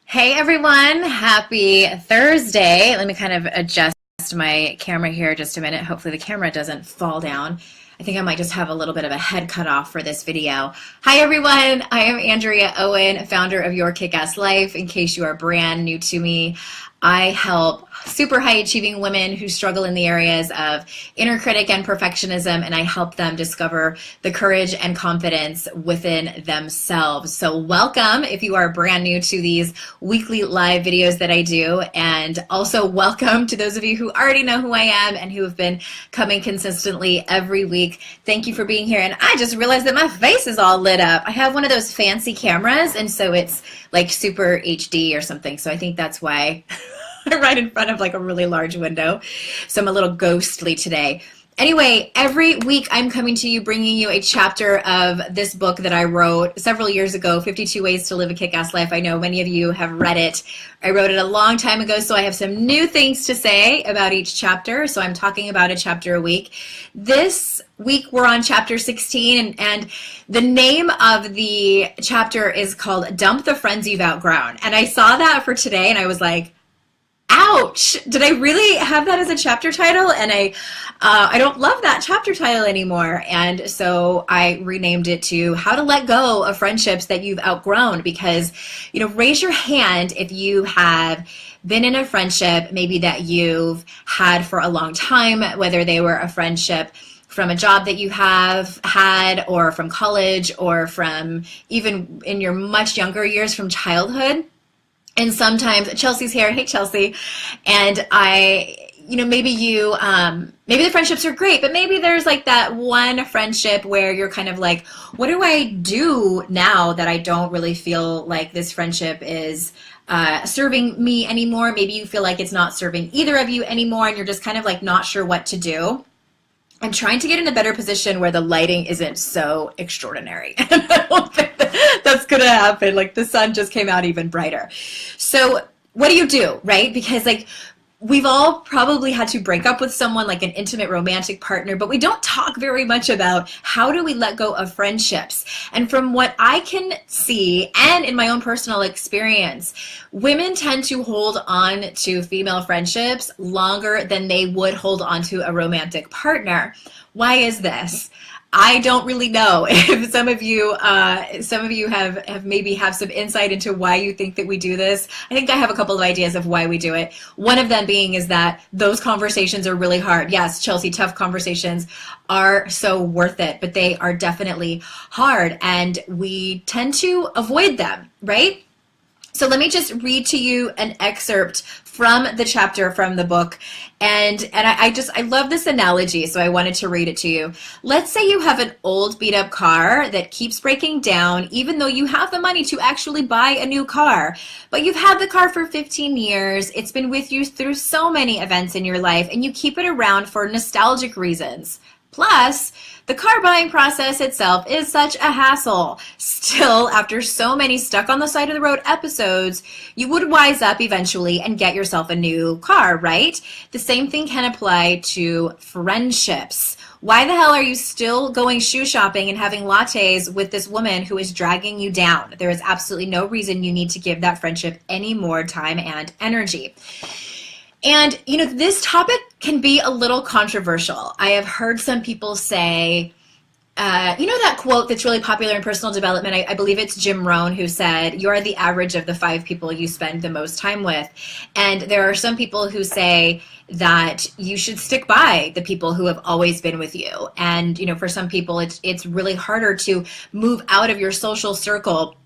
Hey everyone, happy Thursday. Let me kind of adjust my camera here just a minute. Hopefully the camera doesn't fall down. I think I might just have a little bit of a head cut off for this video. Hi everyone, I am Andrea Owen, founder of Your Kick-Ass Life. In case you are brand new to me, I help super high achieving women who struggle in the areas of inner critic and perfectionism, and I help them discover the courage and confidence within themselves. So welcome if you are brand new to these weekly live videos that I do, and also welcome to those of you who already know who I am and who have been coming consistently every week. Thank you for being here. And I just realized that my face is all lit up. I have one of those fancy cameras, and so it's like super HD or something, so I think that's why I'm right in front of like a really large window. So I'm a little ghostly today. Anyway, every week I'm coming to you bringing you a chapter of this book that I wrote several years ago, 52 Ways to Live a Kick-Ass Life. I know many of you have read it. I wrote it a long time ago, so I have some new things to say about each chapter. So I'm talking about a chapter a week. This week we're on chapter 16, and the name of the chapter is called Dump the Friends You've Outgrown. And I saw that for today and I was like, ouch, did I really have that as a chapter title? And I don't love that chapter title anymore. And so I renamed it to How to Let Go of Friendships That You've Outgrown. Because, raise your hand if you have been in a friendship maybe that you've had for a long time, whether they were a friendship from a job that you have had, or from college, or from even in your much younger years from childhood. And sometimes Chelsea's here. Hey, Chelsea. And maybe maybe the friendships are great, but maybe there's like that one friendship where you're kind of like, what do I do now that I don't really feel like this friendship is serving me anymore? Maybe you feel like it's not serving either of you anymore, and you're just kind of like not sure what to do. I'm trying to get in a better position where the lighting isn't so extraordinary. And I don't think that's going to happen. Like the sun just came out even brighter. So what do, right? Because like we've all probably had to break up with someone, like an intimate romantic partner, but we don't talk very much about how do we let go of friendships. And from what I can see, and in my own personal experience, women tend to hold on to female friendships longer than they would hold on to a romantic partner. Why is this? I don't really know. If some of you have maybe have some insight into why you think that we do this. I think I have a couple of ideas of why we do it. One of them being is that those conversations are really hard. Yes, Chelsea, tough conversations are so worth it, but they are definitely hard, and we tend to avoid them, right? So let me just read to you an excerpt from the chapter from the book. And I love this analogy, so I wanted to read it to you. Let's say you have an old beat up car that keeps breaking down, even though you have the money to actually buy a new car. But you've had the car for 15 years. It's been with you through so many events in your life, and you keep it around for nostalgic reasons. Plus, the car buying process itself is such a hassle. Still, after so many stuck on the side of the road episodes, you would wise up eventually and get yourself a new car, right? The same thing can apply to friendships. Why the hell are you still going shoe shopping and having lattes with this woman who is dragging you down? There is absolutely no reason you need to give that friendship any more time and energy. And, this topic can be a little controversial. I have heard some people say, that quote that's really popular in personal development, I believe it's Jim Rohn who said, you're the average of the 5 people you spend the most time with. And there are some people who say that you should stick by the people who have always been with you. And, for some people, it's really harder to move out of your social circle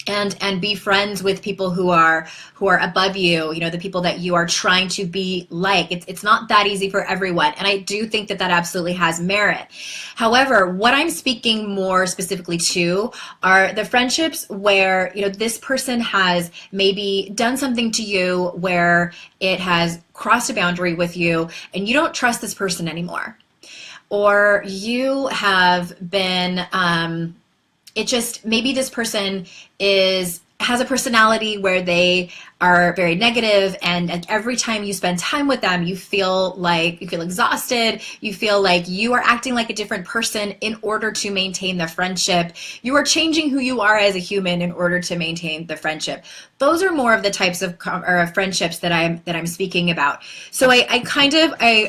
and be friends with people who are above you, the people that you are trying to be like. It's not that easy for everyone, and I do think that absolutely has merit. However, what I'm speaking more specifically to are the friendships where this person has maybe done something to you where it has crossed a boundary with you, and you don't trust this person anymore, or you have been maybe this person has a personality where they are very negative, and every time you spend time with them, you feel exhausted, you feel like you are acting like a different person in order to maintain the friendship. You are changing who you are as a human in order to maintain the friendship. Those are more of the types of friendships that I'm speaking about. So I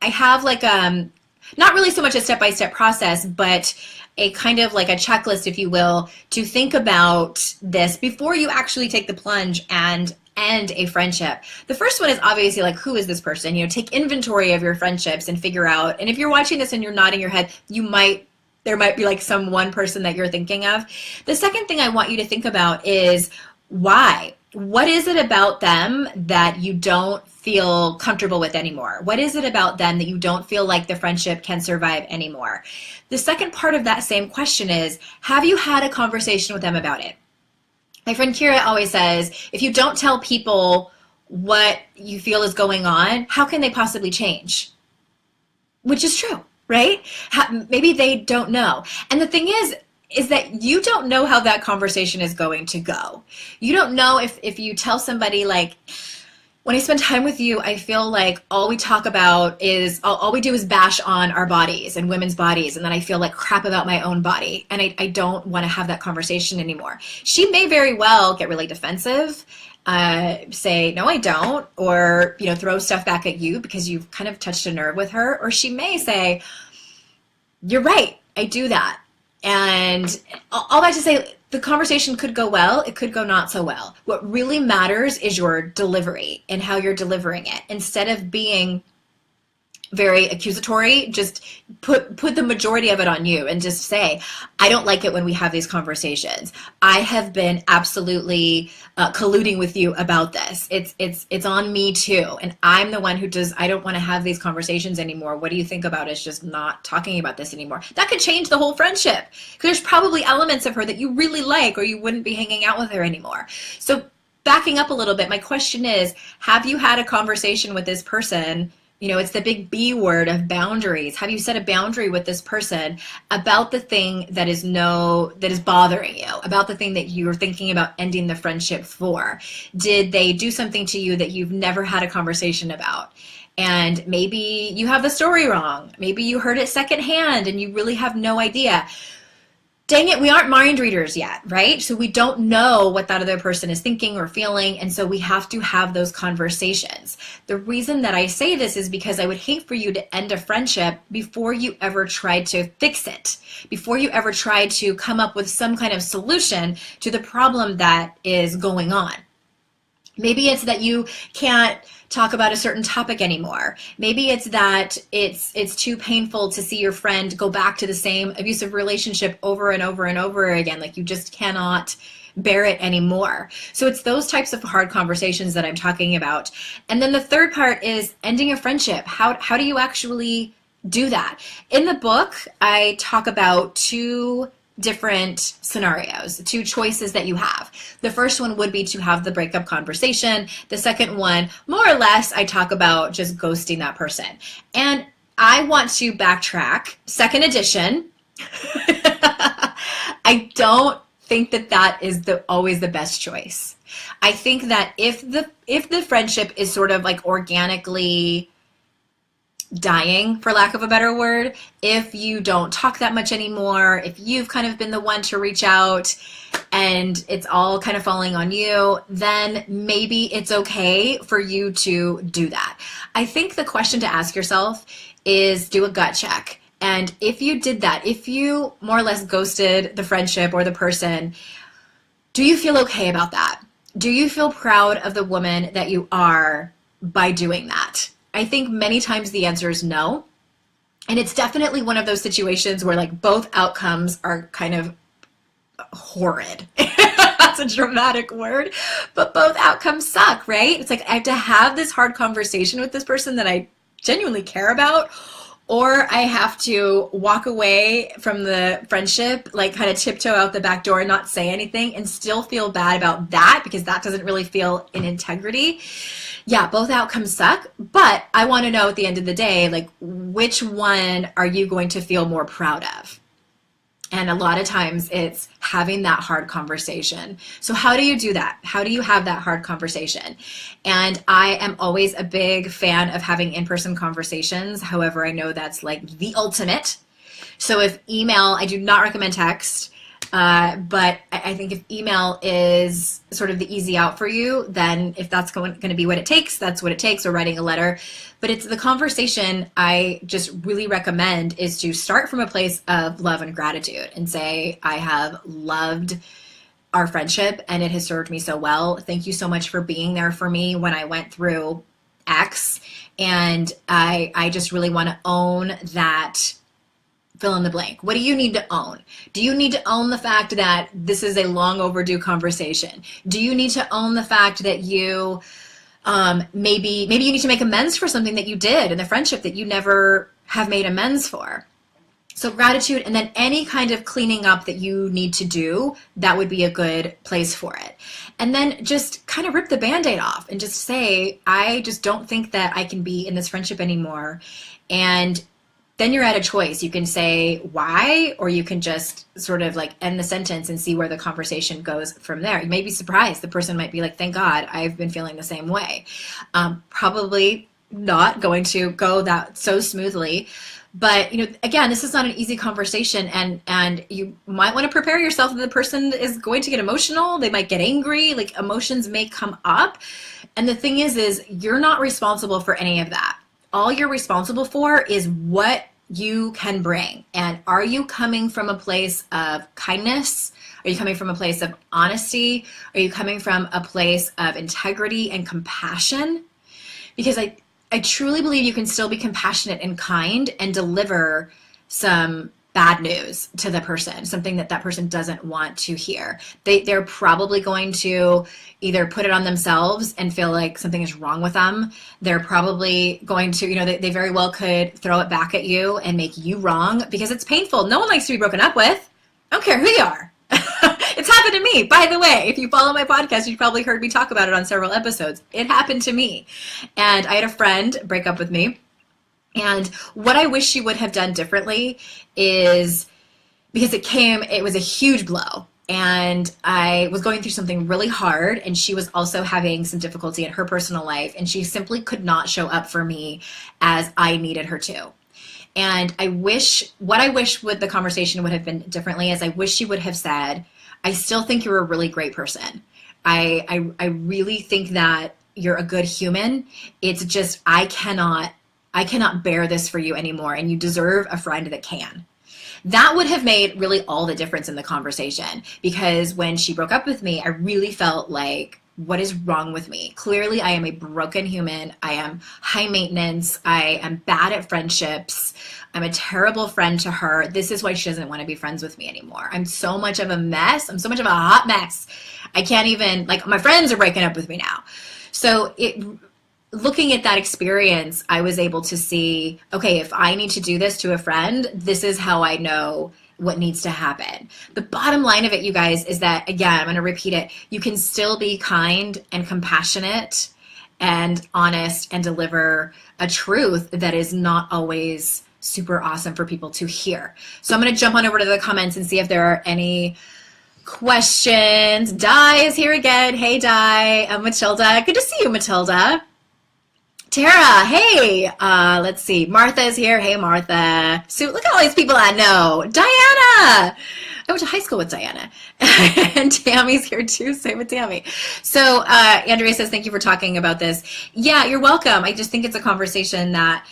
have like not really so much a step-by-step process, but a kind of like a checklist, if you will, to think about this before you actually take the plunge and end a friendship. The first one is obviously like, who is this person? You know, take inventory of your friendships and figure out, and if you're watching this and you're nodding your head, there might be like some one person that you're thinking of. The second thing I want you to think about is why. What is it about them that you don't feel comfortable with anymore? What is it about them that you don't feel like the friendship can survive anymore? The second part of that same question is, have you had a conversation with them about it? My friend Kira always says, if you don't tell people what you feel is going on, how can they possibly change? Which is true, right? Maybe they don't know. And the thing is that you don't know how that conversation is going to go. You don't know if you tell somebody like, when I spend time with you, I feel like all we talk about is, all we do is bash on our bodies and women's bodies, and then I feel like crap about my own body, and I don't want to have that conversation anymore. She may very well get really defensive, say, no, I don't, or, you know, throw stuff back at you because you've kind of touched a nerve with her, or she may say, you're right, I do that. And all that to say, the conversation could go well, it could go not so well. What really matters is your delivery and how you're delivering it. Instead of being very accusatory, just put the majority of it on you and just say, I don't like it when we have these conversations. I have been absolutely colluding with you about this. It's on me too. And I'm the one who I don't want to have these conversations anymore. What do you think about us just not talking about this anymore? That could change the whole friendship, because there's probably elements of her that you really like, or you wouldn't be hanging out with her anymore. So backing up a little bit, my question is, have you had a conversation with this person? You know, it's the big B word of boundaries. Have you set a boundary with this person about the thing that is bothering you, about the thing that you're thinking about ending the friendship for? Did they do something to you that you've never had a conversation about? And maybe you have the story wrong. Maybe you heard it secondhand and you really have no idea. Dang it, we aren't mind readers yet, right? So we don't know what that other person is thinking or feeling, and so we have to have those conversations. The reason that I say this is because I would hate for you to end a friendship before you ever tried to fix it, before you ever tried to come up with some kind of solution to the problem that is going on. Maybe it's that you can't talk about a certain topic anymore. Maybe it's that it's too painful to see your friend go back to the same abusive relationship over and over and over again. Like you just cannot bear it anymore. So it's those types of hard conversations that I'm talking about. And then the third part is ending a friendship. How do you actually do that? In the book, I talk about two different scenarios, two choices that you have. The first one would be to have the breakup conversation. The second one, more or less, I talk about just ghosting that person. And I want to backtrack. Second edition. I don't think that is always the best choice. I think that if the friendship is sort of like organically dying, for lack of a better word, if you don't talk that much anymore, if you've kind of been the one to reach out and it's all kind of falling on you, then maybe it's okay for you to do that. I think the question to ask yourself is, do a gut check. And if you did that, if you more or less ghosted the friendship or the person, do you feel okay about that? Do you feel proud of the woman that you are by doing that? I think many times the answer is no. And it's definitely one of those situations where like both outcomes are kind of horrid. That's a dramatic word, but both outcomes suck, right? It's like I have to have this hard conversation with this person that I genuinely care about, or I have to walk away from the friendship, like kind of tiptoe out the back door and not say anything and still feel bad about that because that doesn't really feel in integrity. Yeah, both outcomes suck, but I want to know at the end of the day, like, which one are you going to feel more proud of? And a lot of times it's having that hard conversation. So how do you do that? How do you have that hard conversation? And I am always a big fan of having in-person conversations. However, I know that's like the ultimate. So if email, I do not recommend text. But I think if email is sort of the easy out for you, then if that's going to be what it takes, that's what it takes, or writing a letter. But it's the conversation I just really recommend is to start from a place of love and gratitude and say, I have loved our friendship and it has served me so well. Thank you so much for being there for me when I went through X. And I just really want to own that. Fill in the blank. What do you need to own? Do you need to own the fact that this is a long overdue conversation? Do you need to own the fact that you maybe you need to make amends for something that you did in the friendship that you never have made amends for? So gratitude, and then any kind of cleaning up that you need to do, that would be a good place for it. And then just kind of rip the Band-Aid off and just say, I just don't think that I can be in this friendship anymore. And then you're at a choice. You can say why, or you can just sort of like end the sentence and see where the conversation goes from there. You may be surprised. The person might be like, thank God, I've been feeling the same way. Probably not going to go that so smoothly. But, again, this is not an easy conversation, and you might want to prepare yourself that the person is going to get emotional. They might get angry. Like, emotions may come up. And the thing is you're not responsible for any of that. All you're responsible for is what you can bring. And are you coming from a place of kindness? Are you coming from a place of honesty? Are you coming from a place of integrity and compassion? Because I truly believe you can still be compassionate and kind and deliver some bad news to the person, something that person doesn't want to hear. They're probably going to either put it on themselves and feel like something is wrong with them. They're probably going to, they very well could throw it back at you and make you wrong because it's painful. No one likes to be broken up with. I don't care who you are. It's happened to me. By the way, if you follow my podcast, you've probably heard me talk about it on several episodes. It happened to me. And I had a friend break up with me. And what I wish she would have done differently is, because it was a huge blow, and I was going through something really hard, and she was also having some difficulty in her personal life, and she simply could not show up for me as I needed her to. And what I wish the conversation would have been differently is I wish she would have said, I still think you're a really great person. I really think that you're a good human. It's just, I cannot bear this for you anymore, and you deserve a friend that can. That would have made really all the difference in the conversation, because when she broke up with me, I really felt like, what is wrong with me? Clearly, I am a broken human. I am high maintenance. I am bad at friendships. I'm a terrible friend to her. This is why she doesn't want to be friends with me anymore. I'm so much of a mess. I'm so much of a hot mess. I can't even, my friends are breaking up with me now. So looking at that experience, I was able to see, okay, if I need to do this to a friend, this is how I know what needs to happen. The bottom line of it, you guys, is that, again, I'm going to repeat it, you can still be kind and compassionate and honest and deliver a truth that is not always super awesome for people to hear. So I'm going to jump on over to the comments and see if there are any questions. Di is here again. Hey, Di. Matilda. Good to see you, Matilda. Tara, hey, let's see. Martha is here. Hey, Martha. Sue, look at all these people I know. Diana. I went to high school with Diana. And Tammy's here too. Same with Tammy. So Andrea says, thank you for talking about this. Yeah, you're welcome. I just think it's a conversation that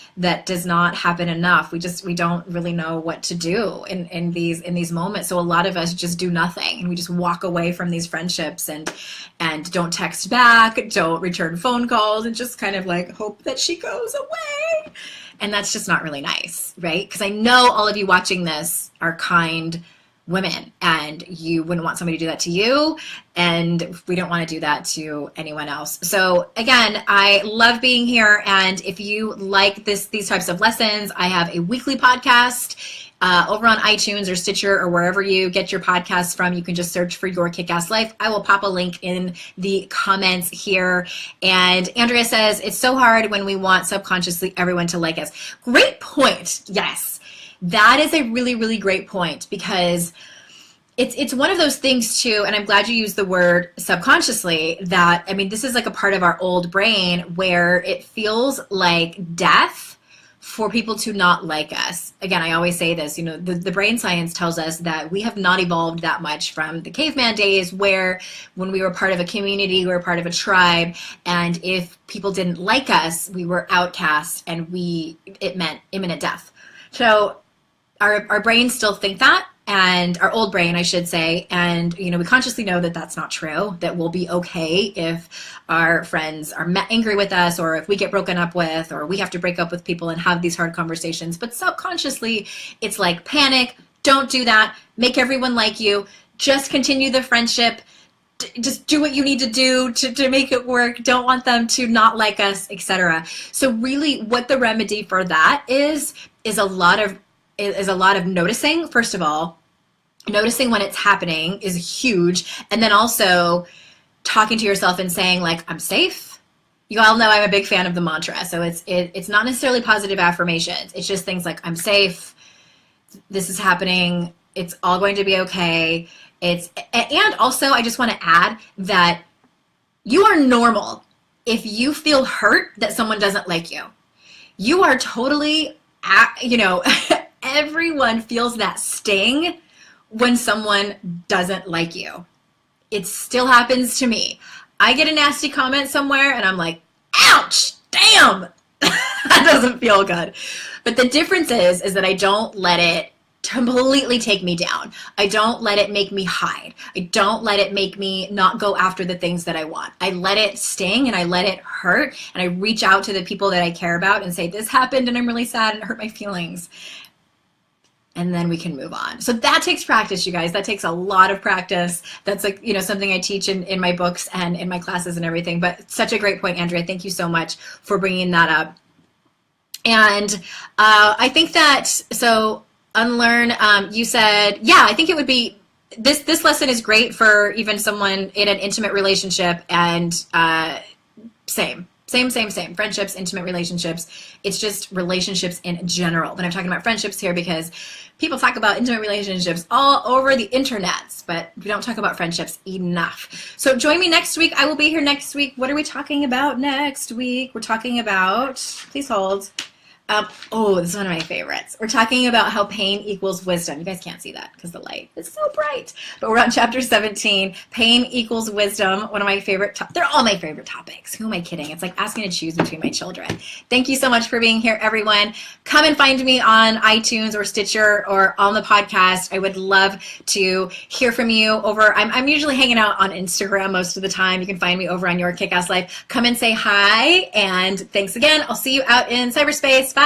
does not happen enough. We don't really know what to do in these moments. So a lot of us just do nothing, and we just walk away from these friendships and don't text back, don't return phone calls, and just kind of like hope that she goes away. And that's just not really nice, right? Because I know all of you watching this are kind women, and you wouldn't want somebody to do that to you, and we don't want to do that to anyone else. So again, I love being here, and if you like these types of lessons, I have a weekly podcast over on iTunes or Stitcher or wherever you get your podcasts from. You can just search for Your Kick-Ass Life. I will pop a link in the comments here. And Andrea says, it's so hard when we want subconsciously everyone to like us. Great point. Yes. That is a really, really great point, because it's one of those things too, and I'm glad you used the word subconsciously, that, I mean, this is like a part of our old brain where it feels like death for people to not like us. Again, I always say this, the brain science tells us that we have not evolved that much from the caveman days, where when we were part of a community, we were part of a tribe, and if people didn't like us, we were outcast, and it meant imminent death. So our brains still think that, and our old brain, I should say, and we consciously know that that's not true, that we'll be okay if our friends are angry with us, or if we get broken up with, or we have to break up with people and have these hard conversations. But subconsciously, it's like, panic, don't do that, make everyone like you, just continue the friendship, just do what you need to do to make it work, don't want them to not like us, etc. So really what the remedy for that is a lot of noticing. First of all, noticing when it's happening is huge. And then also talking to yourself and saying, like, I'm safe. You all know I'm a big fan of the mantra. So it's not necessarily positive affirmations. It's just things like, I'm safe. This is happening. It's all going to be okay. And also I just want to add that you are normal if you feel hurt that someone doesn't like you. You are totally, everyone feels that sting when someone doesn't like you. It still happens to me. I get a nasty comment somewhere and I'm like, ouch, damn, that doesn't feel good. But the difference is that I don't let it completely take me down. I don't let it make me hide. I don't let it make me not go after the things that I want. I let it sting and I let it hurt, and I reach out to the people that I care about and say, this happened and I'm really sad and it hurt my feelings. And then we can move on. So that takes practice, you guys. That takes a lot of practice. That's like, something I teach in my books and in my classes and everything. But such a great point, Andrea. Thank you so much for bringing that up. And I think that, so unlearn, you said, yeah, I think it would be, this lesson is great for even someone in an intimate relationship, and same. Friendships, intimate relationships. It's just relationships in general. But I'm talking about friendships here because people talk about intimate relationships all over the internet, but we don't talk about friendships enough. So join me next week. I will be here next week. What are we talking about next week? We're talking about, please hold. This is one of my favorites. We're talking about how pain equals wisdom. You guys can't see that because the light is so bright. But we're on chapter 17, pain equals wisdom. One of my favorite, they're all my favorite topics. Who am I kidding? It's like asking to choose between my children. Thank you so much for being here, everyone. Come and find me on iTunes or Stitcher or on the podcast. I would love to hear from you over, I'm usually hanging out on Instagram most of the time. You can find me over on Your Kick-Ass Life. Come and say hi. And thanks again. I'll see you out in cyberspace.